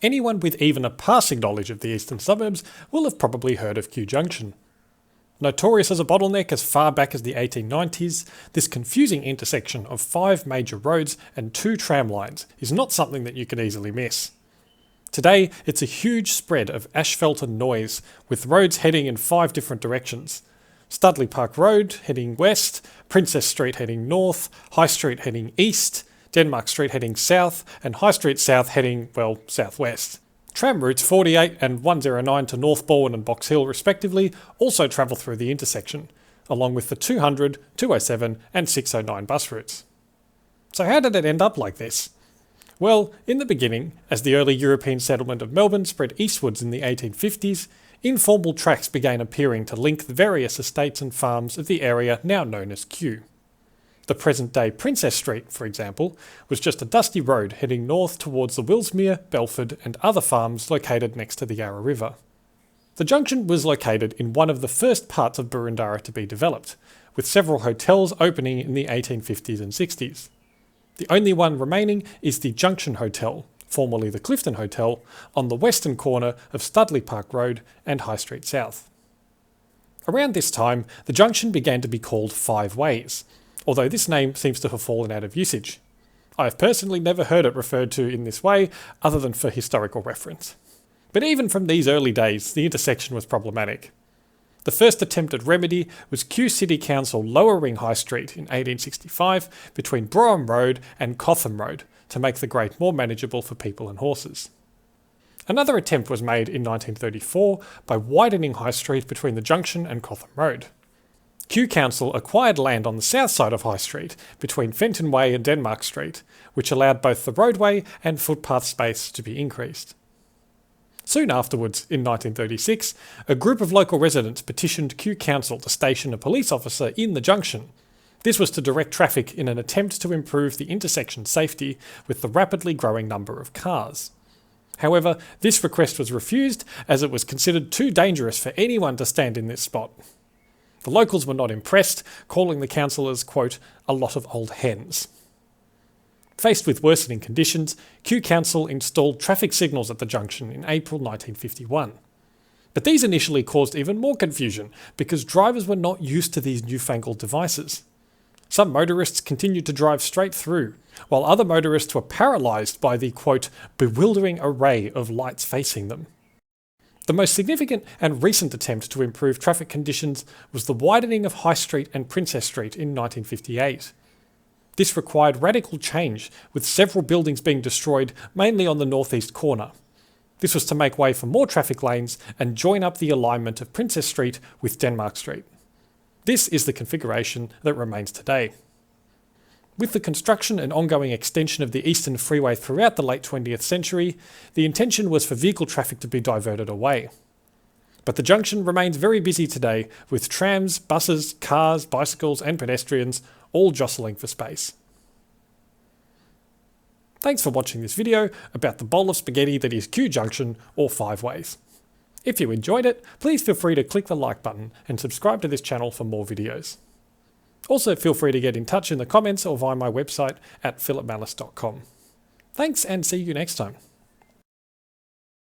Anyone with even a passing knowledge of the eastern suburbs will have probably heard of Kew Junction. Notorious as a bottleneck as far back as the 1890s, this confusing intersection of 5 major roads and 2 tram lines is not something that you can easily miss. Today, it's a huge spread of asphalt and noise, with roads heading in 5 different directions. Studley Park Road heading west, Princess Street heading north, High Street heading east, Denmark Street heading south, and High Street South heading, well, southwest. Tram routes 48 and 109 to North Bourne and Box Hill respectively also travel through the intersection, along with the 200, 207 and 609 bus routes. So how did it end up like this? Well, in the beginning, as the early European settlement of Melbourne spread eastwards in the 1850s, informal tracks began appearing to link the various estates and farms of the area now known as Kew. The present-day Princess Street, for example, was just a dusty road heading north towards the Willsmere, Belford and other farms located next to the Yarra River. The junction was located in one of the first parts of Boroondara to be developed, with several hotels opening in the 1850s and 60s. The only one remaining is the Junction Hotel, formerly the Clifton Hotel, on the western corner of Studley Park Road and High Street South. Around this time, the junction began to be called Five Ways, although this name seems to have fallen out of usage. I have personally never heard it referred to in this way, other than for historical reference. But even from these early days, the intersection was problematic. The first attempt at remedy was Kew City Council lowering High Street in 1865 between Brougham Road and Cotham Road to make the grade more manageable for people and horses. Another attempt was made in 1934 by widening High Street between the junction and Cotham Road. Kew Council acquired land on the south side of High Street between Fenton Way and Denmark Street, which allowed both the roadway and footpath space to be increased. Soon afterwards, in 1936, a group of local residents petitioned Kew Council to station a police officer in the junction. This was to direct traffic in an attempt to improve the intersection safety with the rapidly growing number of cars. However, this request was refused as it was considered too dangerous for anyone to stand in this spot. The locals were not impressed, calling the councillors, quote, a lot of old hens. Faced with worsening conditions, Kew Council installed traffic signals at the junction in April 1951. But these initially caused even more confusion because drivers were not used to these newfangled devices. Some motorists continued to drive straight through, while other motorists were paralysed by the, quote, bewildering array of lights facing them. The most significant and recent attempt to improve traffic conditions was the widening of High Street and Princess Street in 1958. This required radical change, with several buildings being destroyed, mainly on the northeast corner. This was to make way for more traffic lanes and join up the alignment of Princess Street with Denmark Street. This is the configuration that remains today. With the construction and ongoing extension of the Eastern Freeway throughout the late 20th century, the intention was for vehicle traffic to be diverted away. But the junction remains very busy today, with trams, buses, cars, bicycles and pedestrians all jostling for space. Thanks for watching this video about the bowl of spaghetti that is Kew Junction or Five Ways. If you enjoyed it, please feel free to click the like button and subscribe to this channel for more videos. Also, feel free to get in touch in the comments or via my website at philipmallis.com. Thanks and see you next time.